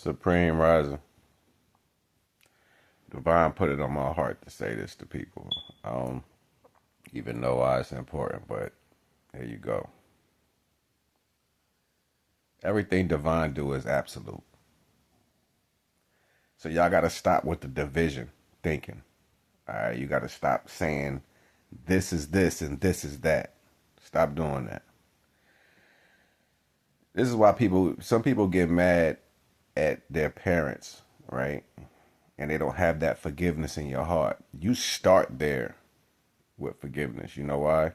Supreme Rising. Divine put it on my heart to say this to people. I don't even know why it's important, but here you go. Everything Divine do is absolute. So y'all got to stop with the division thinking. All right, you got to stop saying this is this and this is that. Stop doing that. This is why some people get mad at their parents, right? And they don't have that forgiveness in your heart. You start there with forgiveness. You know why?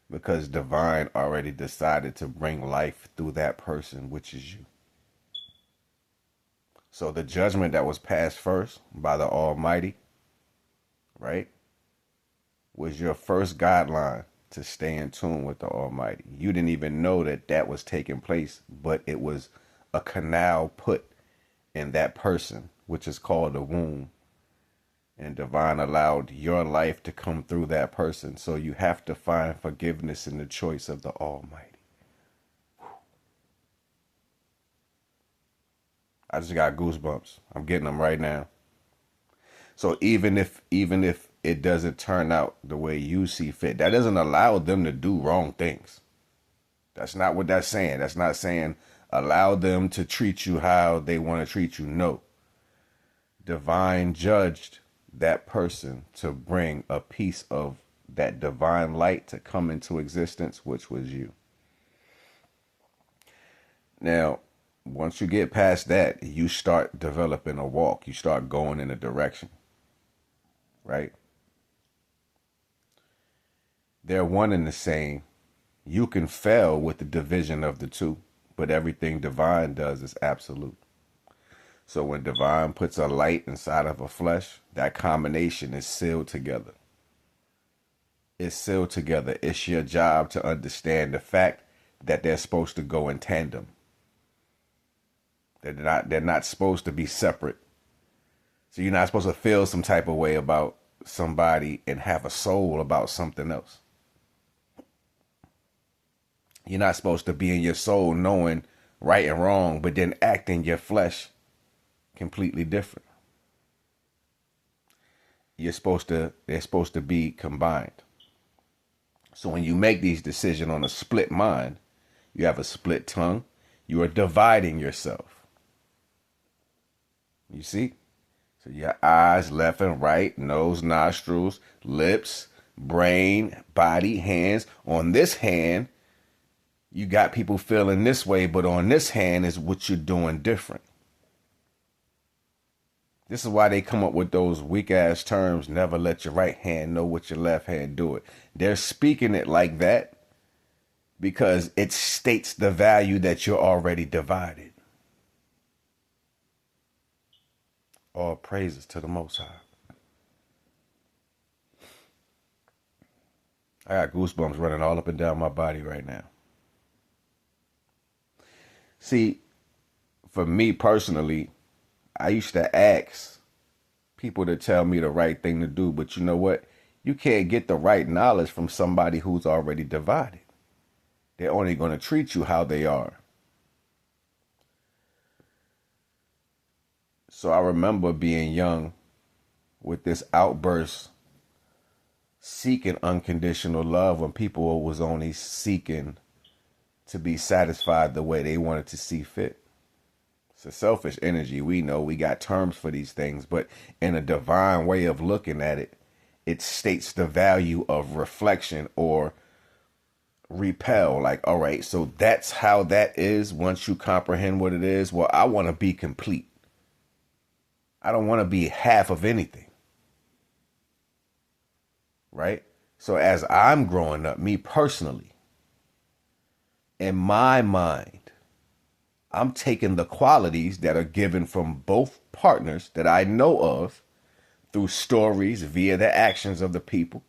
Because Divine already decided to bring life through that person, which is you. So the judgment that was passed first by the Almighty, right, was your first guideline to stay in tune with the Almighty. You didn't even know that that was taking place, but it was a canal put in that person, which is called a womb. And Divine allowed your life to come through that person. So you have to find forgiveness in the choice of the Almighty. I just got goosebumps. I'm getting them right now. So even if it doesn't turn out the way you see fit, that doesn't allow them to do wrong things. That's not what that's saying. That's not saying allow them to treat you how they want to treat you. No. Divine judged that person to bring a piece of that divine light to come into existence, which was you. Now, once you get past that, you start developing a walk. You start going in a direction, right? They're one and the same. You can fail with the division of the two, but everything Divine does is absolute. So when Divine puts a light inside of a flesh, that combination is sealed together. It's sealed together. It's your job to understand the fact that they're supposed to go in tandem. They're not supposed to be separate. So you're not supposed to feel some type of way about somebody and have a soul about something else. You're not supposed to be in your soul knowing right and wrong, but then act in your flesh completely different. They're supposed to be combined. So when you make these decisions on a split mind, you have a split tongue, you are dividing yourself. You see? So your eyes, left and right, nose, nostrils, lips, brain, body, hands. On this hand, you got people feeling this way, but on this hand is what you're doing different. This is why they come up with those weak ass terms, never let your right hand know what your left hand do it. They're speaking it like that because it states the value that you're already divided. All praises to the Most High. I got goosebumps running all up and down my body right now. See, for me personally, I used to ask people to tell me the right thing to do, but you know what? You can't get the right knowledge from somebody who's already divided. They're only going to treat you how they are. So I remember being young with this outburst, seeking unconditional love when people was only seeking to be satisfied the way they wanted to see fit. It's a selfish energy. We know we got terms for these things, but in a divine way of looking at it, it states the value of reflection or repel. Like, all right, so that's how that is once you comprehend what it is. Well, I want to be complete. I don't want to be half of anything. Right? So as I'm growing up, me personally, in my mind, I'm taking the qualities that are given from both partners that I know of through stories via the actions of the people.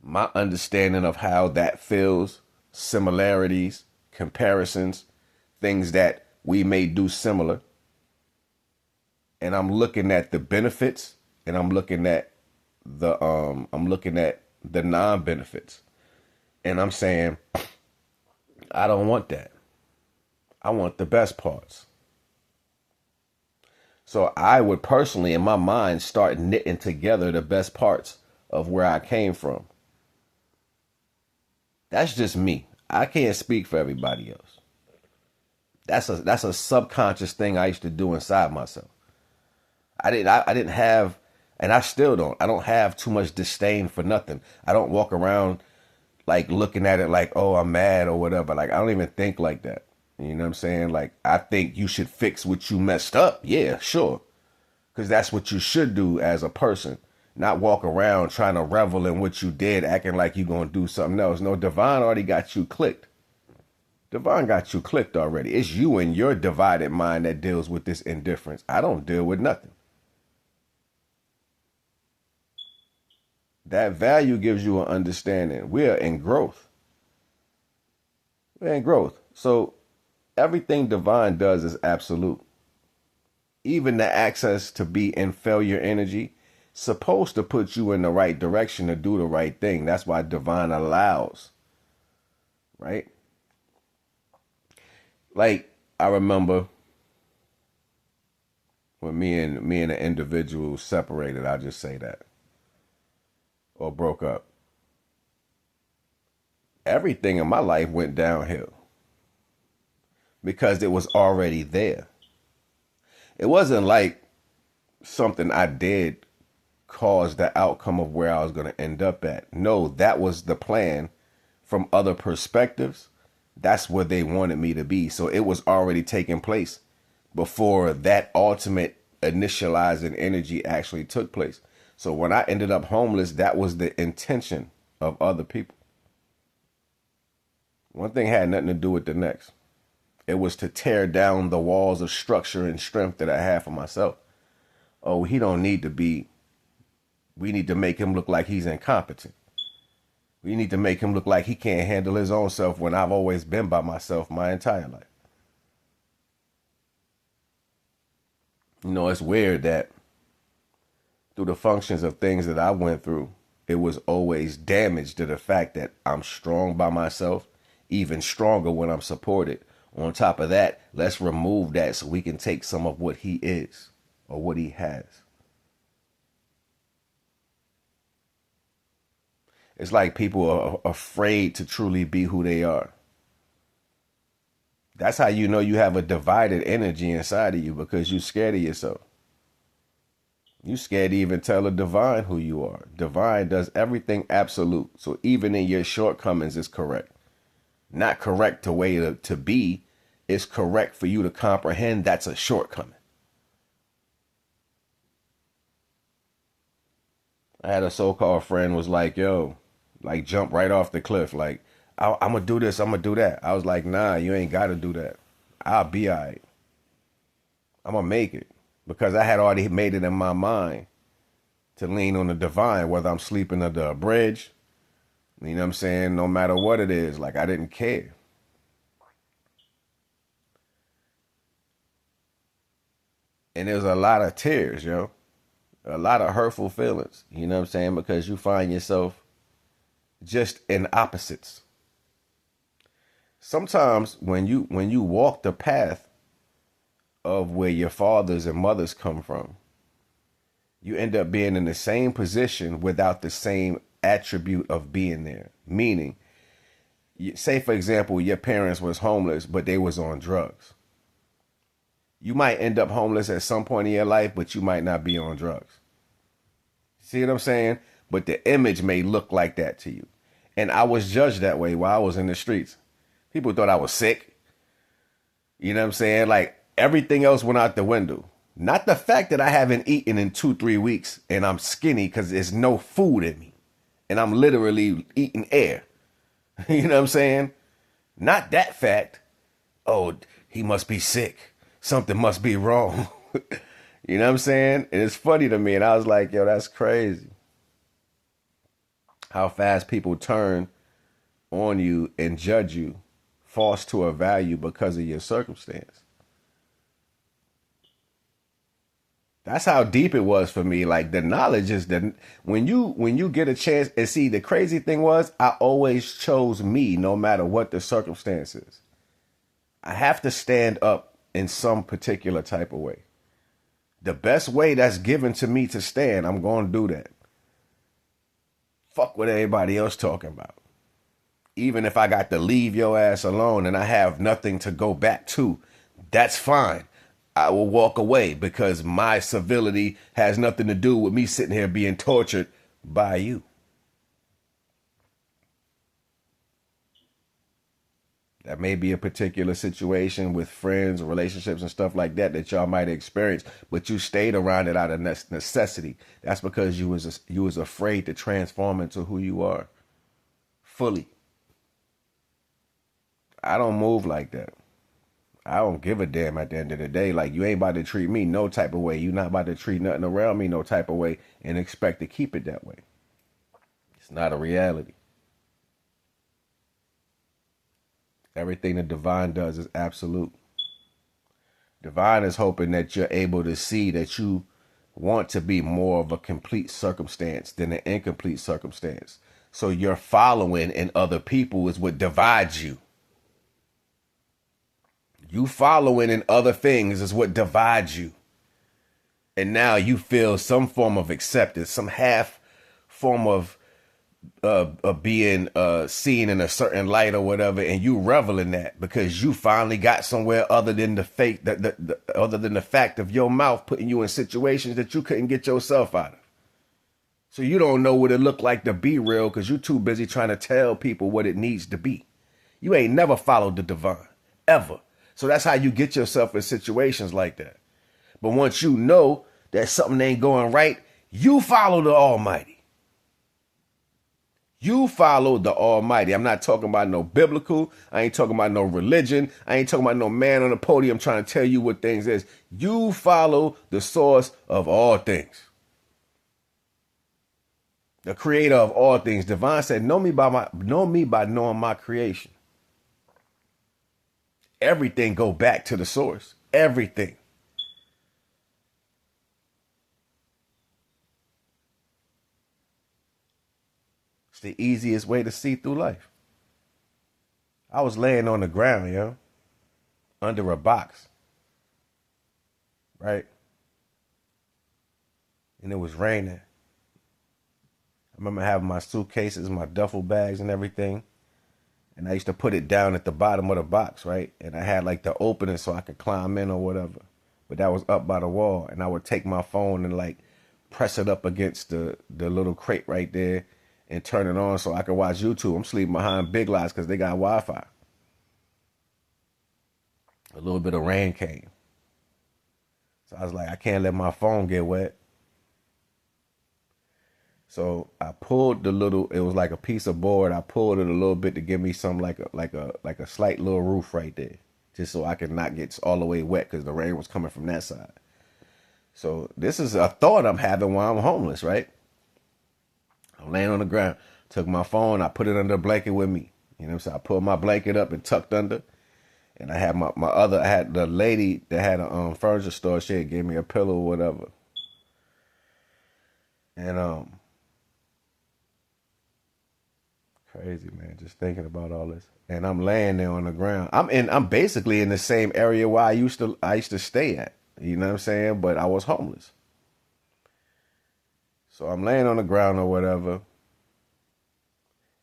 My understanding of how that feels, similarities, comparisons, things that we may do similar. And I'm looking at the benefits and I'm looking at the non-benefits. And I'm saying, I don't want that. I want the best parts. So I would personally, in my mind, start knitting together the best parts of where I came from. That's just me. I can't speak for everybody else. That's a subconscious thing I used to do inside myself. I didn't have, and I still don't. I don't have too much disdain for nothing. I don't walk around like looking at it like, oh, I'm mad or whatever. Like I don't even think like that. You know what I'm saying? Like I think you should fix what you messed up. Yeah, sure. Because that's what you should do as a person. Not walk around trying to revel in what you did, acting like you're going to do something else. No, Divine already got you clicked. Divine got you clicked already. It's you and your divided mind that deals with this indifference. I don't deal with nothing. That value gives you an understanding. We're in growth. We're in growth. So everything Divine does is absolute. Even the access to be in failure energy, supposed to put you in the right direction to do the right thing. That's why Divine allows. Right? Like I remember when me and an individual separated, I'll just say that. Or broke up. Everything in my life went downhill. Because it was already there. It wasn't like something I did caused the outcome of where I was going to end up at. No, that was the plan from other perspectives. That's where they wanted me to be. So it was already taking place before that ultimate initializing energy actually took place. So when I ended up homeless, that was the intention of other people. One thing had nothing to do with the next. It was to tear down the walls of structure and strength that I had for myself. Oh, he don't need to be. We need to make him look like he's incompetent. We need to make him look like he can't handle his own self when I've always been by myself my entire life. You know, it's weird that through the functions of things that I went through, it was always damage to the fact that I'm strong by myself, even stronger when I'm supported. On top of that, let's remove that so we can take some of what he is or what he has. It's like people are afraid to truly be who they are. That's how you know you have a divided energy inside of you, because you're scared of yourself. You scared to even tell a Divine who you are. Divine does everything absolute. So even in your shortcomings, it's correct. Not correct the way to be. It's correct for you to comprehend that's a shortcoming. I had a so-called friend was like, yo, like jump right off the cliff. Like, I'm going to do this, I'm going to do that. I was like, nah, you ain't got to do that. I'll be all right. I'm going to make it. Because I had already made it in my mind to lean on the Divine, whether I'm sleeping under a bridge, you know what I'm saying? No matter what it is, like I didn't care. And there's a lot of tears, yo. A lot of hurtful feelings, you know what I'm saying? Because you find yourself just in opposites. Sometimes when you walk the path of where your fathers and mothers come from, you end up being in the same position without the same attribute of being there. Meaning, say for example, your parents was homeless, but they was on drugs. You might end up homeless at some point in your life, but you might not be on drugs. See what I'm saying? But the image may look like that to you. And I was judged that way while I was in the streets. People thought I was sick. You know what I'm saying? Like, everything else went out the window. Not the fact that I haven't eaten in 2-3 weeks and I'm skinny because there's no food in me. And I'm literally eating air. You know what I'm saying? Not that fact. Oh, he must be sick. Something must be wrong. You know what I'm saying? And it's funny to me. And I was like, yo, that's crazy. How fast people turn on you and judge you, false to a value because of your circumstance. That's how deep it was for me. Like, the knowledge is that when you get a chance, and see, the crazy thing was I always chose me no matter what the circumstances. I have to stand up in some particular type of way. The best way that's given to me to stand, I'm going to do that. Fuck what everybody else talking about. Even if I got to leave your ass alone and I have nothing to go back to, that's fine. I will walk away because my civility has nothing to do with me sitting here being tortured by you. That may be a particular situation with friends or relationships and stuff like that that y'all might experience, but you stayed around it out of necessity. That's because you was afraid to transform into who you are fully. I don't move like that. I don't give a damn at the end of the day. Like, you ain't about to treat me no type of way. You not about to treat nothing around me no type of way and expect to keep it that way. It's not a reality. Everything the divine does is absolute. Divine is hoping that you're able to see that you want to be more of a complete circumstance than an incomplete circumstance. So your following in other people is what divides you. You following in other things is what divides you. And now you feel some form of acceptance, some half form of being seen in a certain light or whatever, and you revel in that because you finally got somewhere other than the fake, other than the fact of your mouth putting you in situations that you couldn't get yourself out of. So you don't know what it looked like to be real because you're too busy trying to tell people what it needs to be. You ain't never followed the divine, ever. So that's how you get yourself in situations like that. But once you know that something ain't going right, you follow the Almighty. You follow the Almighty. I'm not talking about no biblical. I ain't talking about no religion. I ain't talking about no man on a podium trying to tell you what things is. You follow the source of all things. The creator of all things. Divine said, know me by knowing my creation. Everything go back to the source. Everything. The easiest way to see through life. I was laying on the ground, yo, under a box, right? And it was raining. I remember having my suitcases, my duffel bags and everything. And I used to put it down at the bottom of the box, right? And I had like the opening so I could climb in or whatever. But that was up by the wall. And I would take my phone and like press it up against the little crate right there and turn it on so I could watch YouTube. I'm sleeping behind Big Lots because they got Wi-Fi. A little bit of rain came. So I was like, I can't let my phone get wet. So I pulled the little, it was like a piece of board. I pulled it a little bit to give me some like a slight little roof right there. Just so I could not get all the way wet because the rain was coming from that side. So this is a thought I'm having while I'm homeless, right? I'm laying on the ground, took my phone, I put it under a blanket with me. You know what I'm saying? I pulled my blanket up and tucked under. And I had I had the lady that had a furniture store, she had gave me a pillow or whatever. And crazy, man, just thinking about all this. And I'm laying there on the ground. I'm basically in the same area where I used to stay at. You know what I'm saying? But I was homeless. So I'm laying on the ground or whatever.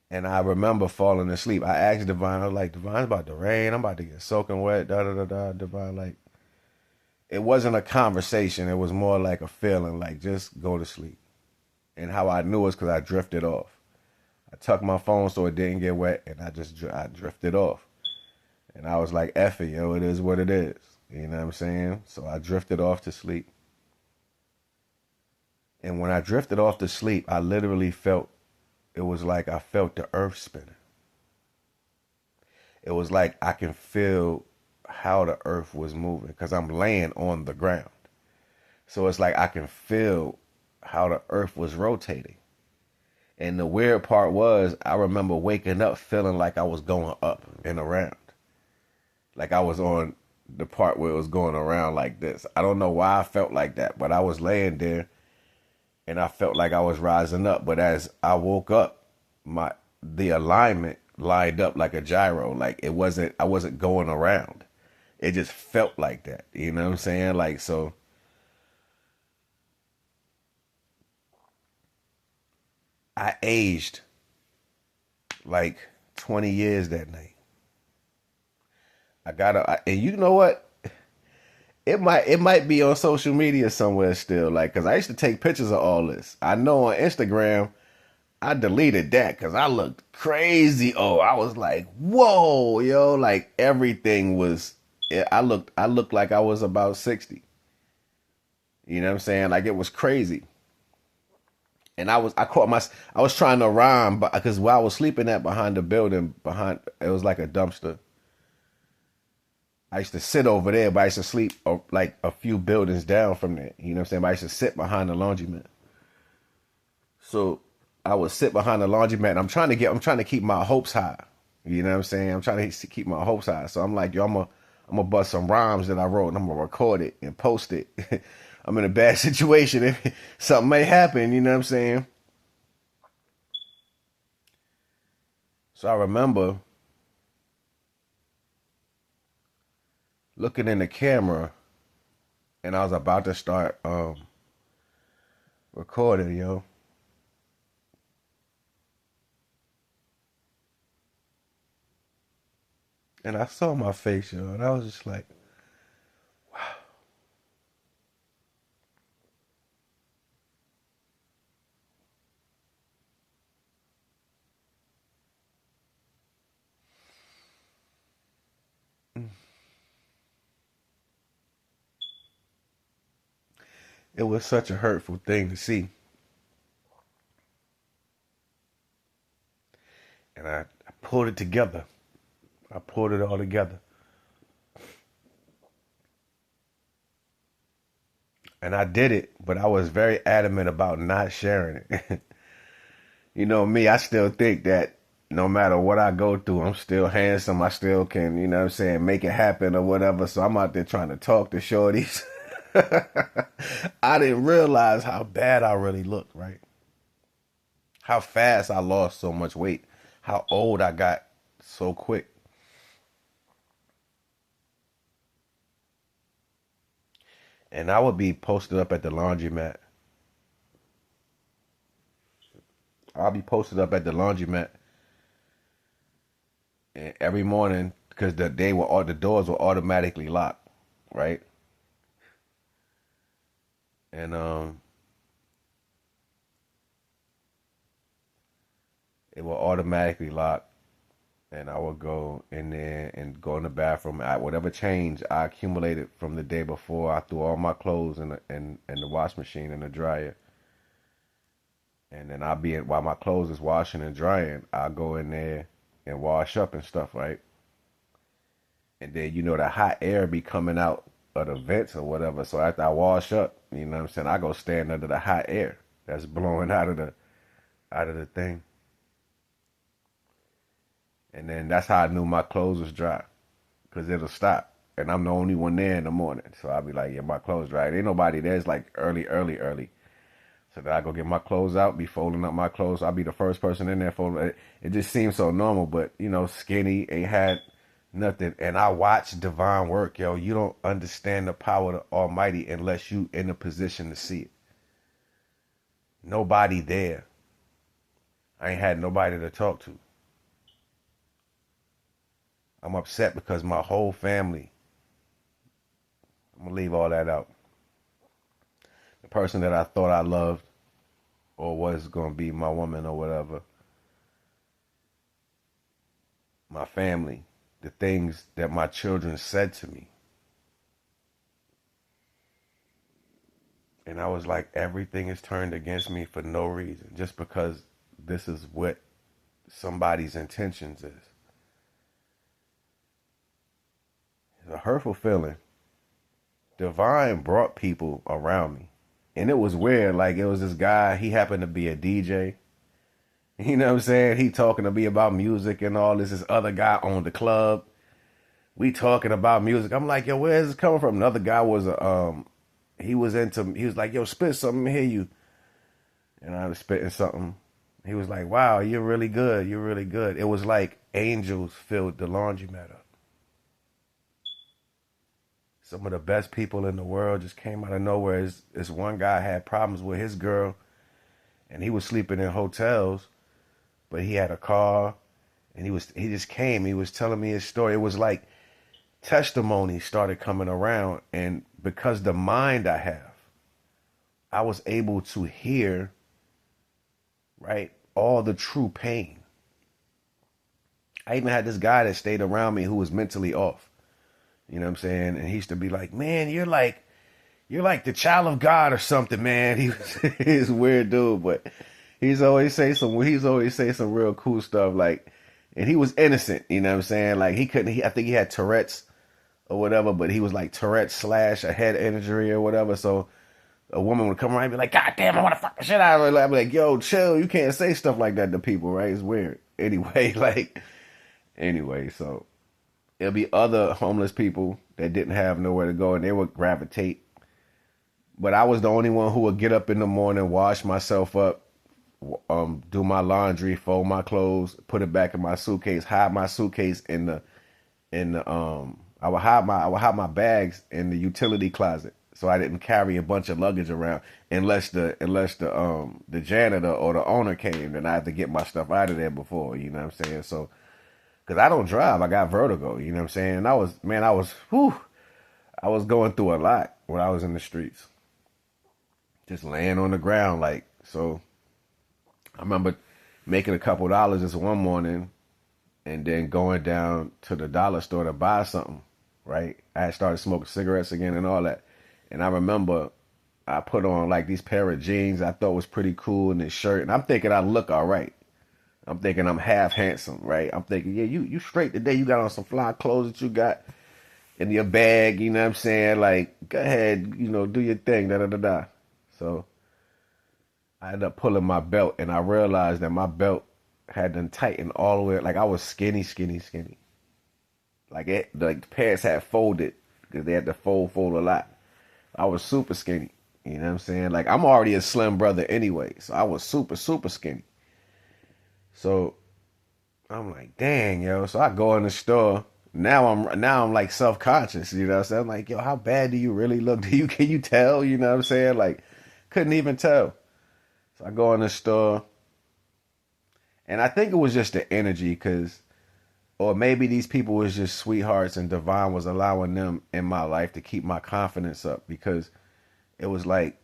And I remember falling asleep. I asked Divine, I was like, Divine, it's about to rain. I'm about to get soaking wet. Divine, like, it wasn't a conversation. It was more like a feeling, like, just go to sleep. And how I knew is because I drifted off. I tucked my phone so it didn't get wet, and I drifted off. And I was like, F it, yo, it is what it is. You know what I'm saying? So I drifted off to sleep. And when I drifted off to sleep, I literally felt, it was like I felt the earth spinning. It was like I can feel how the earth was moving because I'm laying on the ground. So it's like I can feel how the earth was rotating. And the weird part was I remember waking up feeling like I was going up and around. Like I was on the part where it was going around like this. I don't know why I felt like that, but I was laying there and I felt like I was rising up. But as I woke up, the alignment lined up like a gyro. Like I wasn't going around. It just felt like that. You know what I'm saying? Like, so I aged like 20 years that night. And you know what? It might be on social media somewhere still, like, cause I used to take pictures of all this. I know on Instagram I deleted that because I looked crazy. Oh, I was like, whoa, yo, like everything was. I looked like I was about 60. You know what I'm saying? Like it was crazy. And I was trying to rhyme, but because while I was sleeping at behind the building, behind it was like a dumpster. I used to sit over there, but I used to sleep like a few buildings down from there. You know what I'm saying? But I used to sit behind the laundromat. So I would sit behind the laundromat and I'm trying to keep my hopes high. You know what I'm saying? I'm trying to keep my hopes high. So I'm like, yo, I'm gonna bust some rhymes that I wrote and I'm gonna record it and post it. I'm in a bad situation. If something may happen, you know what I'm saying? So I remember looking in the camera and I was about to start recording, yo. And I saw my face, yo, and I was just like, it was such a hurtful thing to see. And I pulled it together. I pulled it all together. And I did it, but I was very adamant about not sharing it. You know me, I still think that no matter what I go through, I'm still handsome. I still can, you know what I'm saying, make it happen or whatever. So I'm out there trying to talk to shorties. I didn't realize how bad I really looked, right? How fast I lost so much weight. How old I got so quick. And I would be posted up at the laundromat. I'll be posted up at the laundromat every morning because the doors were automatically locked, right? And it will automatically lock, and I would go in there and go in the bathroom. Whatever change I accumulated from the day before, I threw all my clothes in the wash machine and the dryer. And then while my clothes is washing and drying, I'll go in there and wash up and stuff, right? And then the hot air be coming out of the vents or whatever. So after I wash up, you know what I'm saying, I go stand under the hot air that's blowing out of the thing. And then that's how I knew my clothes was dry, because it'll stop. And I'm the only one there in the morning. So I'll be like, yeah, my clothes dry. Ain't nobody there. It's like early, early, early. So then I go get my clothes out, be folding up my clothes. I'll be the first person in there folding. It just seems so normal, but, skinny, ain't had nothing. And I watch divine work, yo. You don't understand the power of the Almighty unless you in a position to see it. Nobody there. I ain't had nobody to talk to. I'm upset because my whole family, I'm going to leave all that out. The person that I thought I loved or was going to be my woman or whatever, my family, the things that my children said to me. And I was like, everything is turned against me for no reason, just because this is what somebody's intentions is. It's a hurtful feeling. Divine brought people around me. And it was weird. Like, it was this guy, he happened to be a DJ. You know what I'm saying? He talking to me about music and all this. This other guy owned the club. We talking about music. I'm like, yo, where is this coming from? Another guy was he was like, yo, spit something, hear you. And I was spitting something. He was like, wow, you're really good. You're really good. It was like angels filled the laundromat up. Some of the best people in the world just came out of nowhere. This one guy had problems with his girl, and he was sleeping in hotels, but he had a car, and he just came. He was telling me his story. It was like testimony started coming around, and because the mind I have, I was able to hear, right, all the true pain. I even had this guy that stayed around me who was mentally off. You know what I'm saying? And he used to be like, "Man, you're like the child of God or something, man." He's a weird dude, but he's always say some real cool stuff, like, and he was innocent, you know what I'm saying? Like I think he had Tourette's or whatever, but he was like Tourette's slash a head injury or whatever. So a woman would come around and be like, "God damn, I want to fuck the shit out of her." I'd be like, "Yo, chill, you can't say stuff like that to people, right?" It's weird. Anyway, so there'll be other homeless people that didn't have nowhere to go, and they would gravitate. But I was the only one who would get up in the morning, wash myself up, do my laundry, fold my clothes, put it back in my suitcase, hide my suitcase I would hide my bags in the utility closet, so I didn't carry a bunch of luggage around unless the janitor or the owner came, and I had to get my stuff out of there before, you know what I'm saying? So, because I don't drive, I got vertigo, you know what I'm saying? And I was going through a lot when I was in the streets. Just laying on the ground, like, so I remember making a couple dollars this one morning and then going down to the dollar store to buy something, right? I had started smoking cigarettes again and all that. And I remember I put on like these pair of jeans I thought was pretty cool and this shirt. And I'm thinking I look all right. I'm thinking I'm half handsome, right? I'm thinking, yeah, you straight today. You got on some fly clothes that you got in your bag, you know what I'm saying? Like, go ahead, do your thing, da-da-da-da. So I ended up pulling my belt, and I realized that my belt had done tightened all the way. Like, I was skinny. Like the pants had folded because they had to fold a lot. I was super skinny. You know what I'm saying? Like, I'm already a slim brother anyway, so I was super skinny. So I'm like, dang, yo. So I go in the store. Now I'm like self-conscious, you know what I'm saying? I'm like, yo, how bad do you really look? Can you tell? You know what I'm saying? Like, couldn't even tell. So I go in the store, and I think it was just the energy, or maybe these people was just sweethearts, and Divine was allowing them in my life to keep my confidence up, because it was like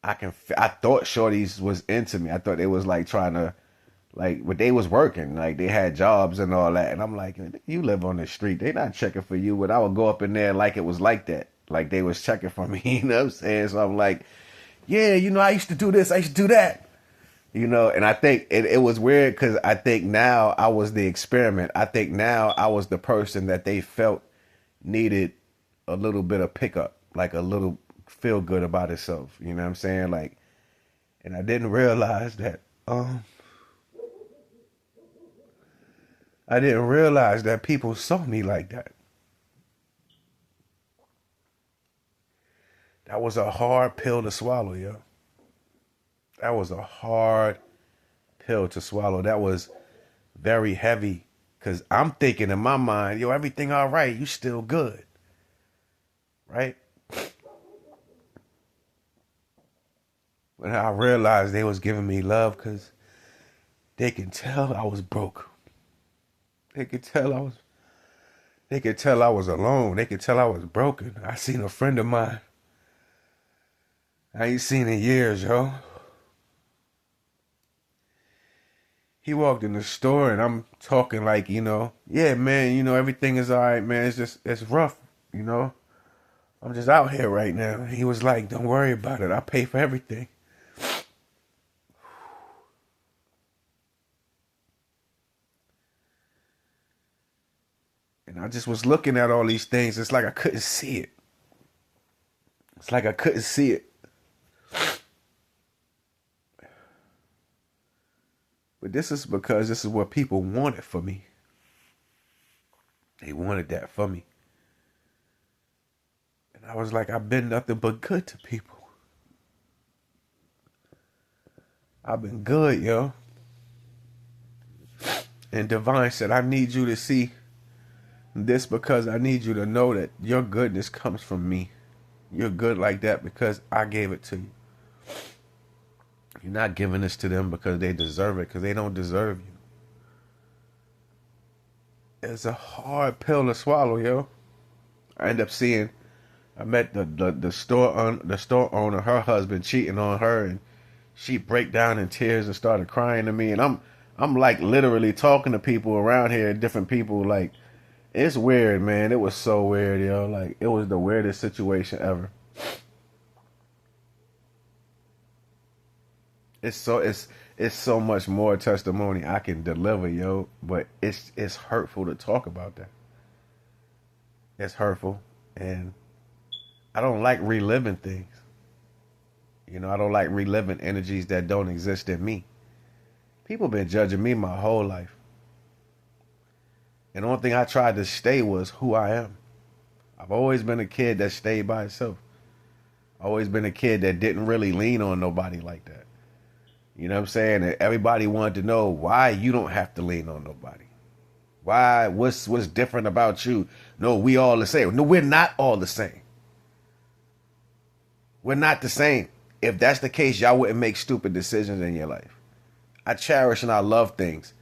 I thought shorties was into me. I thought they was like trying to, like, but they was working, like they had jobs and all that, and I'm like, you live on the street, they not checking for you. But I would go up in there like it was like that, like they was checking for me, you know what I'm saying? So I'm like, yeah, I used to do this, I used to do that, and I think it was weird, because I think now I was the experiment. I think now I was the person that they felt needed a little bit of pickup, like a little feel good about itself, you know what I'm saying? Like, and I didn't realize that people saw me like that. That was a hard pill to swallow, yo. That was a hard pill to swallow. That was very heavy, because I'm thinking in my mind, yo, everything all right, you still good, right? But I realized they was giving me love because they can tell I was broke. They could tell I was alone. They could tell I was broken. I seen a friend of mine I ain't seen in years, yo. He walked in the store, and I'm talking like, yeah, man, everything is all right, man. It's rough, I'm just out here right now. He was like, don't worry about it. I pay for everything. And I just was looking at all these things. It's like I couldn't see it. It's like I couldn't see it. But this is because this is what people wanted for me. They wanted that for me. And I was like, I've been nothing but good to people. I've been good, yo. And Divine said, I need you to see this because I need you to know that your goodness comes from me. You're good like that because I gave it to you. You're not giving this to them because they deserve it, because they don't deserve you. It's a hard pill to swallow, yo. I met the store owner, her husband cheating on her, and she break down in tears and started crying to me, and I'm like literally talking to people around here, different people, like it's weird, man. It was so weird, yo. Like it was the weirdest situation ever. It's so much more testimony I can deliver, yo, but it's hurtful to talk about that. It's hurtful, and I don't like reliving things. You know, I don't like reliving energies that don't exist in me. People been judging me my whole life. And the only thing I tried to stay was who I am. I've always been a kid that stayed by itself. Always been a kid that didn't really lean on nobody like that. You know what I'm saying? And everybody wanted to know why you don't have to lean on nobody. Why? What's different about you? No, we all the same. No, we're not all the same. We're not the same. If that's the case, y'all wouldn't make stupid decisions in your life. I cherish and I love things.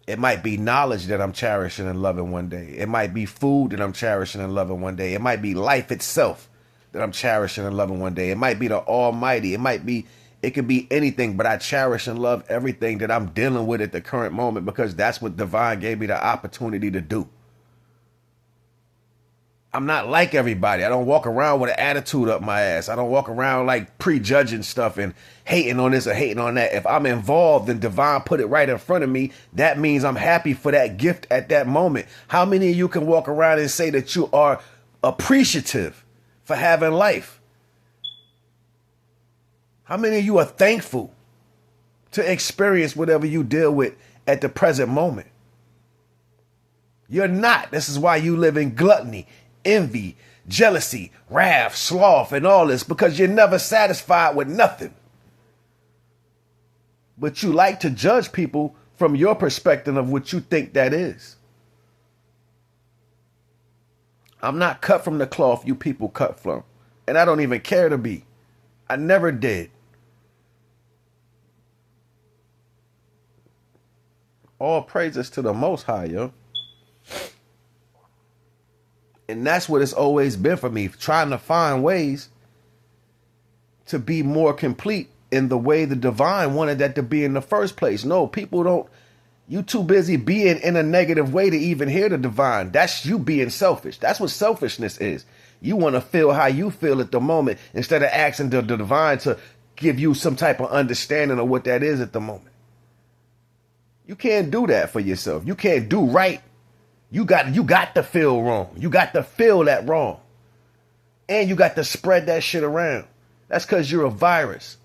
It might be knowledge that I'm cherishing and loving one day. It might be food that I'm cherishing and loving one day. It might be life itself that I'm cherishing and loving one day. It might be the Almighty. It could be anything, but I cherish and love everything that I'm dealing with at the current moment because that's what divine gave me the opportunity to do. I'm not like everybody. I don't walk around with an attitude up my ass. I don't walk around like prejudging stuff and hating on this or hating on that. If I'm involved and divine put it right in front of me, that means I'm happy for that gift at that moment. How many of you can walk around and say that you are appreciative for having life? How many of you are thankful to experience whatever you deal with at the present moment? You're not. This is why you live in gluttony, envy, jealousy, wrath, sloth, and all this, because you're never satisfied with nothing. But you like to judge people from your perspective of what you think that is. I'm not cut from the cloth you people cut from, and I don't even care to be. I never did. All praises to the Most High, yo. And that's what it's always been for me, trying to find ways to be more complete in the way the divine wanted that to be in the first place. No, people don't. You too busy being in a negative way to even hear the divine. That's you being selfish. That's what selfishness is. You want to feel how you feel at the moment instead of asking the divine to give you some type of understanding of what that is at the moment. You can't do that for yourself. You can't do right. You got to feel wrong. You got to feel that wrong. And you got to spread that shit around. That's because you're a virus.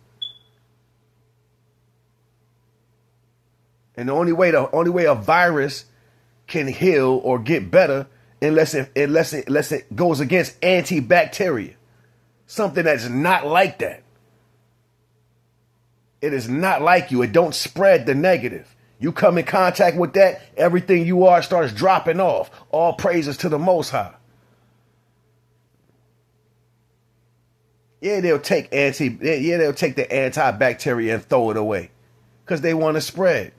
And the only way a virus can heal or get better unless it goes against antibacteria. Something that's not like that. It is not like you. It don't spread the negative. You come in contact with that, everything you are starts dropping off. All praises to the Most High. Yeah, they'll take the antibacteria and throw it away because they want to spread.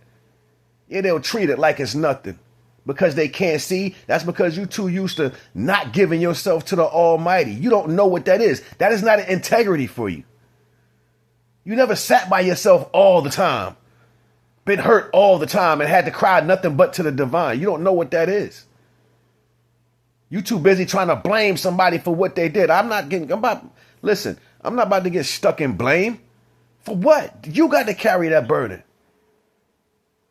Yeah, they'll treat it like it's nothing because they can't see. That's because you too used to not giving yourself to the Almighty. You don't know what that is. That is not an integrity for you. You never sat by yourself all the time, been hurt all the time, and had to cry nothing but to the divine. You don't know what that is. You too busy trying to blame somebody for what they did. I'm not about to get stuck in blame. For what? You got to carry that burden.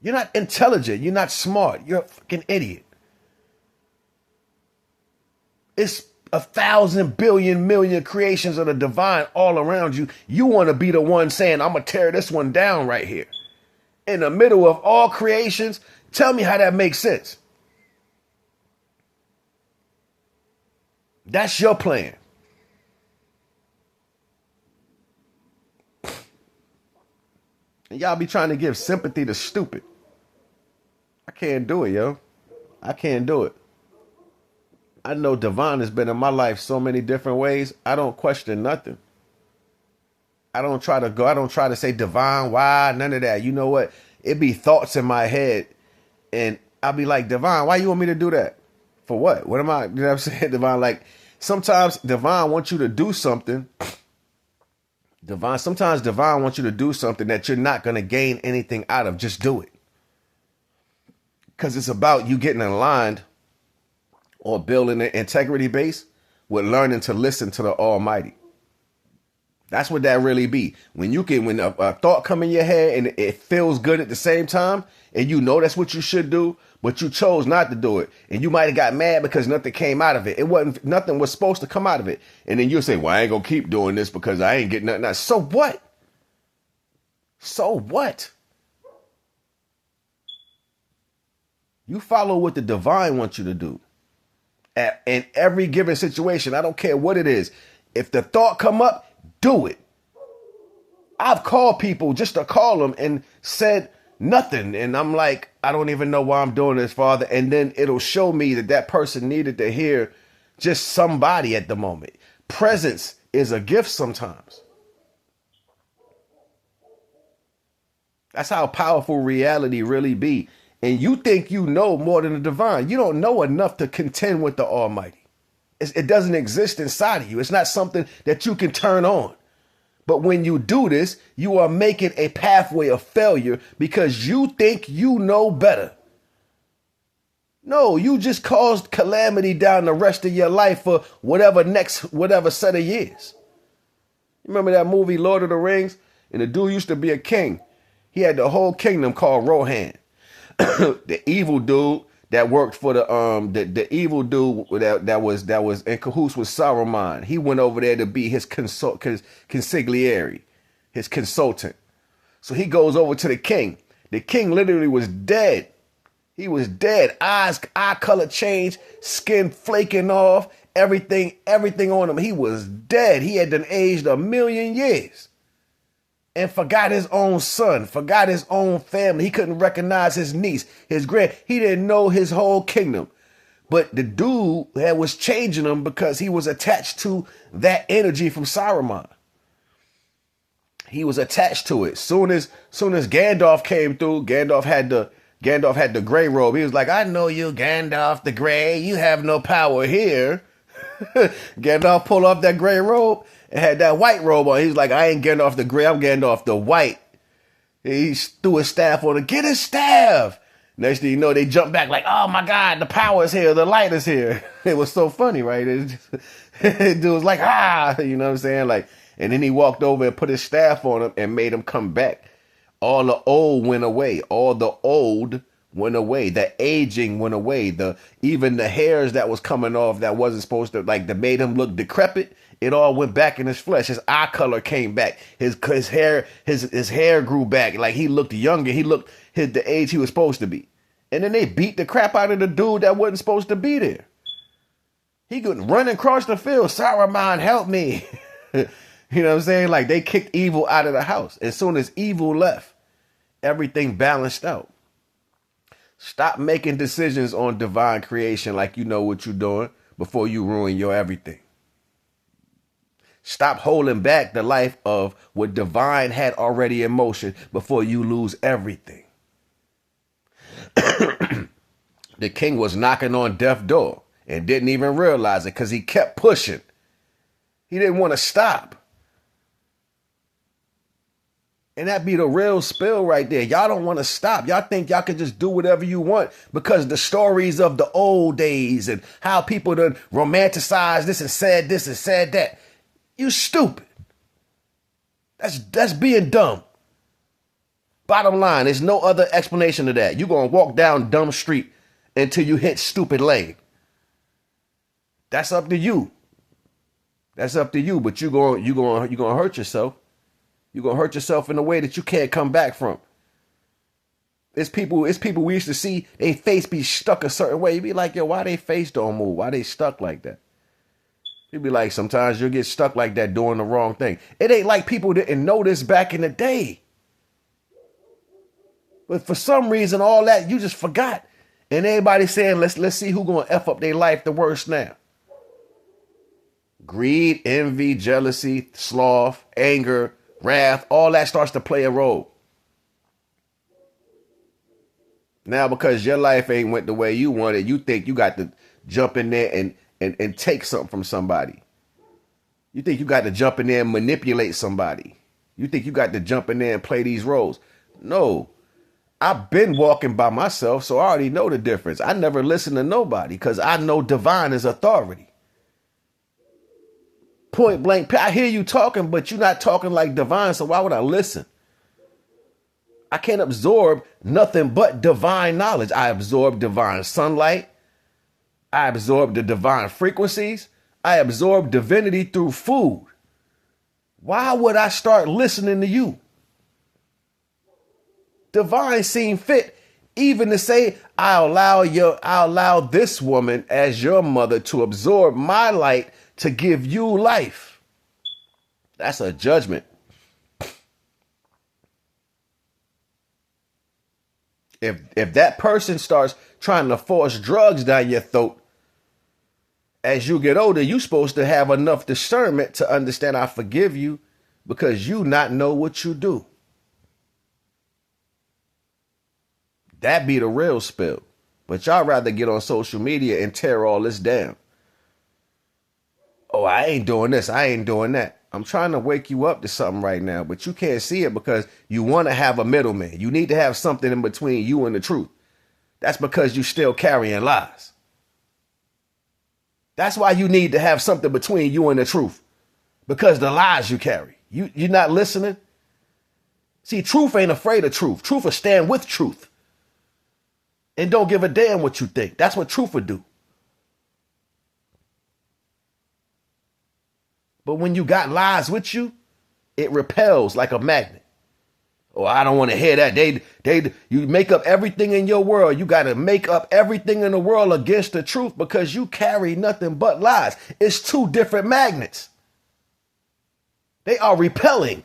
You're not intelligent. You're not smart. You're a fucking idiot. It's 1,000 billion million creations of the divine all around you. You want to be the one saying, I'm going to tear this one down right here. In the middle of all creations, tell me how that makes sense. That's your plan. And y'all be trying to give sympathy to stupid. I can't do it, yo. I can't do it. I know divine has been in my life so many different ways. I don't question nothing. I don't try to say divine, why, none of that. You know what? It be thoughts in my head, and I'll be like, divine, why you want me to do that? For what? What am I, you know what I'm saying? Divine, like, sometimes divine wants you to do something. Sometimes divine wants you to do something that you're not going to gain anything out of. Just do it. Because it's about you getting aligned or building an integrity base with learning to listen to the Almighty. That's what that really be. When a thought come in your head and it feels good at the same time, and you know that's what you should do, but you chose not to do it, and you might have got mad because nothing came out of it. Nothing was supposed to come out of it. And then you'll say, well, I ain't gonna keep doing this because I ain't getting nothing out. So what? So what? You follow what the divine wants you to do. In every given situation, I don't care what it is. If the thought come up, do it. I've called people just to call them and said nothing. And I'm like, I don't even know why I'm doing this, Father. And then it'll show me that person needed to hear just somebody at the moment. Presence is a gift sometimes. That's how powerful reality really be. And you think you know more than the divine. You don't know enough to contend with the Almighty. It doesn't exist inside of you. It's not something that you can turn on. But when you do this, you are making a pathway of failure because you think you know better. No, you just caused calamity down the rest of your life for whatever set of years. Remember that movie, Lord of the Rings? And the dude used to be a king. He had the whole kingdom called Rohan. The evil dude that worked for the evil dude that was in cahoots with Saruman. He went over there to be his consigliere, his consultant. So he goes over to the king. The king literally was dead. He was dead. Eye color changed, skin flaking off, everything on him. He was dead. He had been aged 1,000,000 years. And forgot his own son, forgot his own family. He couldn't recognize his niece, his he didn't know his whole kingdom. But the dude was changing him because he was attached to that energy from Saruman. He was attached to it. Soon as Gandalf came through, Gandalf had the gray robe. He was like, I know you, Gandalf the Gray. You have no power here. Gandalf pulled off that gray robe and had that white robe on. He was like, I ain't Gandalf the Gray, I'm Gandalf the White. He threw his staff on him. Get his staff. Next thing you know, they jump back like, oh my God, the power is here. The light is here. It was so funny, right? Dude was like, you know what I'm saying? Like, and then he walked over and put his staff on him and made him come back. All the old went away. All the old went away. The aging went away. Even the hairs that was coming off that wasn't supposed to, like, that made him look decrepit. It all went back in his flesh. His eye color came back. His hair grew back. Like, he looked younger. He looked the age he was supposed to be. And then they beat the crap out of the dude that wasn't supposed to be there. He could run across the field. Saruman, help me. You know what I'm saying? Like, they kicked evil out of the house. As soon as evil left, everything balanced out. Stop making decisions on divine creation like you know what you're doing before you ruin your everything. Stop holding back the life of what divine had already in motion before you lose everything. The king was knocking on death's door and didn't even realize it because he kept pushing. He didn't want to stop. And that be the real spill right there. Y'all don't want to stop. Y'all think y'all can just do whatever you want because the stories of the old days and how people done romanticized this and said that. You stupid. That's being dumb. Bottom line, there's no other explanation to that. You're going to walk down dumb street until you hit stupid lane. That's up to you. That's up to you, but you're going to hurt yourself. You're going to hurt yourself in a way that you can't come back from. It's people we used to see, their face be stuck a certain way. You be like, yo, why they face don't move? Why they stuck like that? You'd be like, sometimes you'll get stuck like that doing the wrong thing. It ain't like people didn't know this back in the day. But for some reason, all that, you just forgot. And everybody saying, let's see who gonna F up their life the worst now. Greed, envy, jealousy, sloth, anger, wrath, all that starts to play a role. Now, because your life ain't went the way you wanted, you think you got to jump in there and take something from somebody. You think you got to jump in there and manipulate somebody. You think you got to jump in there and play these roles. No, I've been walking by myself, so I already know the difference. I never listen to nobody because I know divine is authority. Point blank, I hear you talking, but you're not talking like divine, so why would I listen? I can't absorb nothing but divine knowledge. I absorb divine sunlight. I absorb the divine frequencies. I absorb divinity through food. Why would I start listening to you? Divine seem fit even to say, I allow this woman as your mother to absorb my light to give you life. That's a judgment. If that person starts trying to force drugs down your throat, as you get older, you're supposed to have enough discernment to understand I forgive you because you not know what you do. That be the real spill. But y'all rather get on social media and tear all this down. Oh, I ain't doing this. I ain't doing that. I'm trying to wake you up to something right now, but you can't see it because you want to have a middleman. You need to have something in between you and the truth. That's because you still carrying lies. That's why you need to have something between you and the truth, because the lies you carry. You're not listening. See, truth ain't afraid of truth. Truth will stand with truth and don't give a damn what you think. That's what truth would do. But when you got lies with you, it repels like a magnet. Oh, I don't want to hear that. You make up everything in your world. You got to make up everything in the world against the truth because you carry nothing but lies. It's two different magnets. They are repelling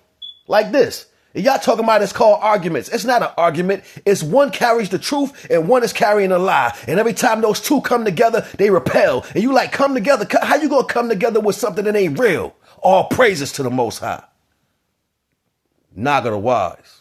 like this. And y'all talking about it's called arguments. It's not an argument. It's one carries the truth and one is carrying a lie. And every time those two come together, they repel. And you like, come together. How you going to come together with something that ain't real? All praises to the Most High. NAGA the wise.